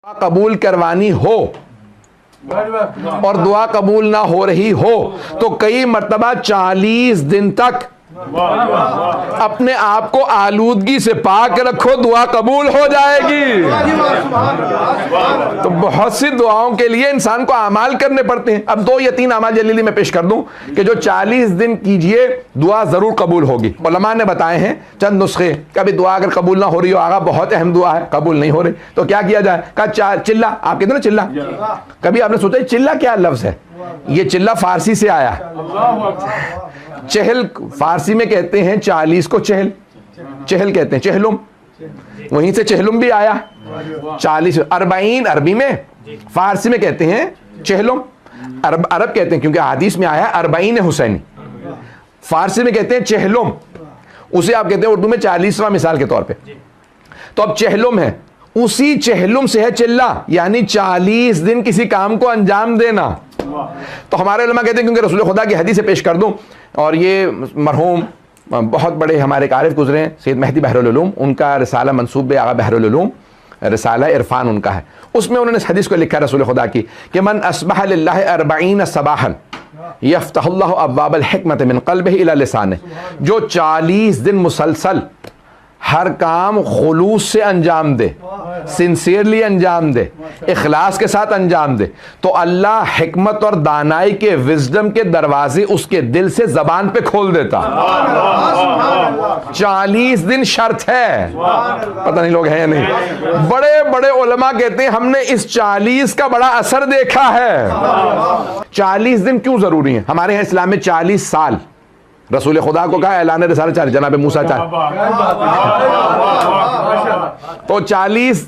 कबूल करवानी हो और दुआ कबूल ना हो रही हो तो कई मर्तबा 40 दिन तक अपने आप को आलूदगी से पाक रखो, दुआ कबूल हो जाएगी। तो बहुत सी दुआओं के लिए इंसान को अमाल करने पड़ते हैं। अब 2 या 3 अमाल जल्दी में पेश कर दूं कि जो 40 दिन कीजिए दुआ जरूर कबूल होगी। उलमा ने बताए हैं चंद नुस्खे। कभी दुआ अगर कबूल ना हो रही हो, आगा बहुत अहम दुआ है, कबूल नहीं हो रही, तो क्या किया जाए? कहा चिल्ला। आप कहते ना चिल्ला, कभी आपने सोचा चिल्ला क्या लफ्ज है? ये चिल्ला फारसी से आया। चहल फारसी में कहते हैं 40 को चहल, चहल कहते हैं चहलुम, वहीं से चहलुम भी आया। 40 40 अरबी में, फारसी में कहते हैं चहलुम, अरब कहते हैं क्योंकि हदीस में आया 40 हुसैनी, फारसी में कहते हैं चहलुम, उसे आप कहते हैं उर्दू में 40वां मिसाल के तौर पे। तो अब चहलुम है, उसी चहलुम से है चिल्ला, यानी 40 दिन किसी काम को अंजाम देना। तो हमारे उलमा कहते हैं क्योंकि रसूल खुदा की हदीस से पेश कर दूं, और ये मरहूम बहुत बड़े हमारे आरिफ गुजरे हैं सैयद मेहदी बहरुल उलूम, उनका रिसाला मंसूब आगा बहरुल उलूम, रिसाला इरफान उनका है, उसमें उन्होंने इस हदीस को लिखा रसूल खुदा की कि मन अस्बह लिल्लाहि 40 सबाहन यफ्तहुल्लाहु अब्वाबल हिकमत मिन क़ल्बिही इला लिसानिही, जो 40 दिन मुसलसल हर काम खुलूस से अंजाम दे, सिंसियरली अंजाम दे, इखलास के साथ अंजाम दे, तो अल्लाह हिकमत और दानाई के, विजडम के दरवाजे उसके दिल से जबान पे खोल देता। 40 दिन शर्त है, पता नहीं लोग हैं या नहीं। बड़े बड़े उलमा कहते हैं हमने इस 40 का बड़ा असर देखा है। 40 दिन क्यों जरूरी है? हमारे यहाँ इस्लाम में 40 साल रसूल खुदा को कहा ऐलान रिसालत 40, जनाब मूसा 4, तो 40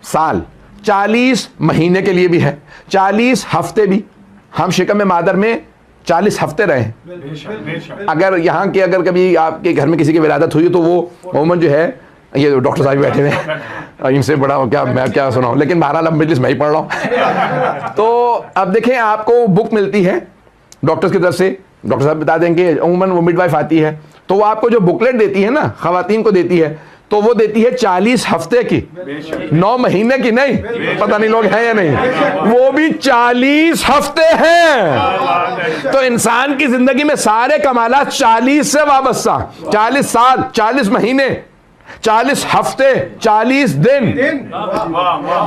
साल 40 महीने के लिए भी है, 40 हफ्ते भी। हम शिकम मादर में 40 हफ्ते रहे हैं। अगर यहाँ के अगर कभी आपके घर में किसी की विलादत हुई तो वो मोमन जो है, ये डॉक्टर साहब बैठे हुए हैं, इनसे बड़ा क्या मैं क्या सुनाऊं, लेकिन बहरहाल अब मजलिस मैं ही पढ़ रहा हूँ। तो अब देखें, आपको बुक मिलती है डॉक्टर्स की तरफ से, डॉक्टर साहब बता देंगे, उमूमन वो मिडवाइफ आती है तो वो आपको जो बुकलेट देती है ना, खवातीन को देती है, तो वो देती है 40 हफ्ते की, 9 महीने की नहीं, पता नहीं लोग हैं या नहीं, वो भी 40 हफ्ते हैं। तो इंसान की जिंदगी में सारे कमालात 40 से वाबस्ता, 40 साल, 40 महीने, 40 हफ्ते, 40 दिन,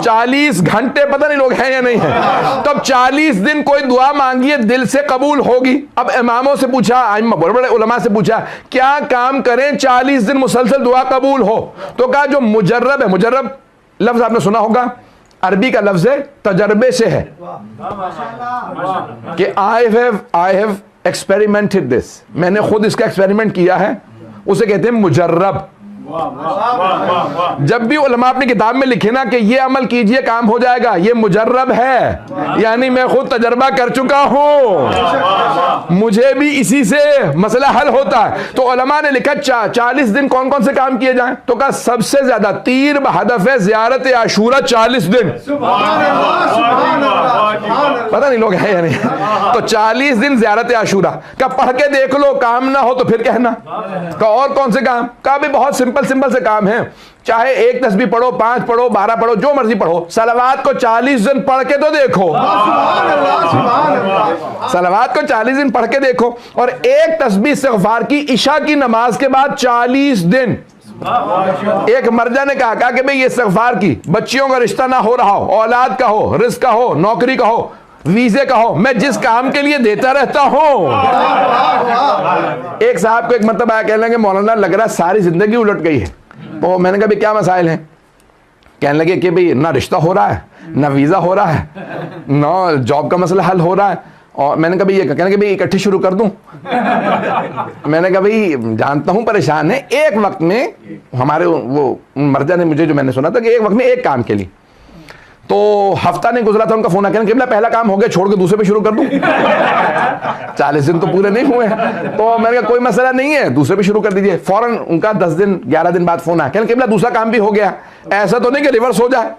40 घंटे, पता नहीं लोग हैं या नहीं है। तब 40 दिन कोई दुआ मांगिए दिल से कबूल होगी। अब इमामों से पूछा, बड़े बड़े उलमा से पूछा क्या काम करें 40 दिन मुसलसल दुआ कबूल हो? तो कहा जो मुजर्रब है, मुजर्रब लफ्ज आपने सुना होगा, अरबी का लफ्ज है, तजर्बे से है कि आई हैव एक्सपेरिमेंटेड दिस, मैंने खुद इसका एक्सपेरिमेंट किया है, उसे कहते हैं मुजर्रब। जब भी उलमा अपनी किताब में लिखे ना कि ये अमल कीजिए काम हो जाएगा, ये मुजर्रब है, यानी मैं खुद तजर्बा कर चुका हूं, मुझे भी इसी से मसला हल होता है। तो उलमा ने लिखा 40 दिन कौन कौन से काम किए जाएं? तो कहा सबसे ज्यादा तीर बहदफ ज़ियारत आशूरा 40 दिन, पता नहीं लोग हैं या नहीं। तो 40 दिन ज़ियारत आशूरा का पढ़ के देख लो, काम ना हो तो फिर कहना। का और कौन से काम? का भी बहुत सिंपल से काम है, चाहे 1 तस्बीह पढ़ो, 5 पढ़ो, 12 पढ़ो, जो मर्जी पढ़ो, सलावात को 40 दिन पढ़ के तो देखो, सलावात को 40 दिन पढ़ के देखो। और 1 तस्बीह इस्तिग़फ़ार की इशा की नमाज के बाद 40 दिन। एक मर्जा ने कहा कि भाई ये इस्तिग़फ़ार की, बच्चियों का रिश्ता ना हो रहा हो, औलाद का हो, रिज़्क़ का हो, नौकरी का हो, वीजे का हो, मैं जिस काम के लिए देता रहता हूं। एक साहब को एक मतलब आया, कहने लगे मौलाना लग रहा है सारी जिंदगी उलट गई है। तो मैंने कहा भाई क्या मसाइल हैं? कहने लगे कि भाई ना रिश्ता हो रहा है, ना वीजा हो रहा है, ना जॉब का मसला हल हो रहा है। और मैंने कहा भाई ये, कहने लगे भाई इकट्ठे शुरू कर दूं। मैंने कहा भाई जानता हूं परेशान है, एक वक्त में हमारे वो मर्जा ने मुझे जो मैंने सुना था कि एक वक्त में एक काम के लिए, तो हफ्ता नहीं गुजरा था उनका फोन आया, कि पहला काम हो गया, छोड़ के दूसरे पे शुरू कर दूं। 40 दिन तो पूरे नहीं हुए, तो मैंने कहा कोई मसला नहीं है, दूसरे पे शुरू कर दीजिए। फौरन उनका 10 दिन 11 दिन बाद फोन आया, कहने दूसरा काम भी हो गया, ऐसा तो नहीं कि रिवर्स हो जाए,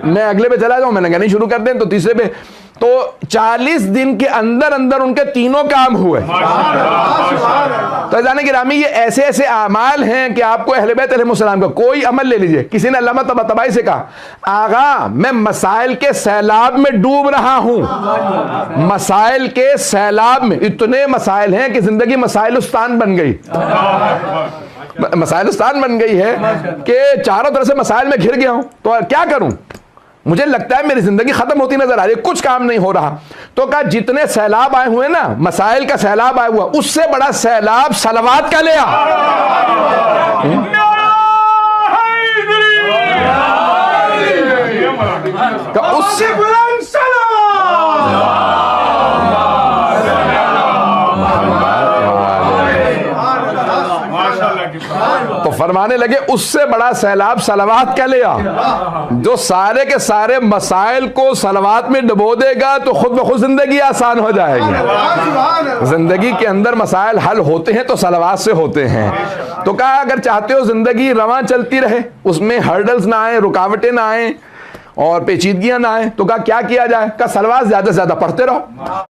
मैं अगले पे चला जाऊं। मैंने कहा नहीं, शुरू कर दें। तो तीसरे पे तो 40 दिन के अंदर अंदर उनके तीनों काम हुए। तो जाने गिरामी, ये ऐसे ऐसे अमाल हैं कि आपको अहले बैत अलैहिस्सलाम का कोई अमल ले लीजिए। किसी ने अल्लामा तबातबाई से कहा, आगा मैं मसाइल के सैलाब में डूब रहा हूं, मसाइल के सैलाब में। इतने मसाइल हैं कि जिंदगी मसाइलुस्तान बन गई, मसाइलुस्तान बन गई है कि चारों तरफ से मसाइल में घिर गया हूं। तो क्या करूं, मुझे लगता है मेरी जिंदगी खत्म होती नजर आ रही है, कुछ काम नहीं हो रहा। तो कहा जितने सैलाब आए हुए ना, मसाइल का सैलाब आया हुआ, उससे बड़ा सैलाब सलवात का ले आ। उससे तो फरमाने लगे उससे बड़ा सैलाब सलवात का ले आ, जो सारे के सारे मसाइल को सलवात में डुबो देगा तो खुद ब खुद जिंदगी आसान हो जाएगी। जिंदगी के अंदर मसाइल हल होते हैं तो सलवात से होते हैं। तो कहा अगर चाहते हो जिंदगी रवां चलती रहे, उसमें हर्डल्स ना आए, रुकावटें ना आए और पेचीदगियां ना आए, तो कहा क्या किया जाए? कहा सलवात ज्यादा से ज्यादा पढ़ते रहो।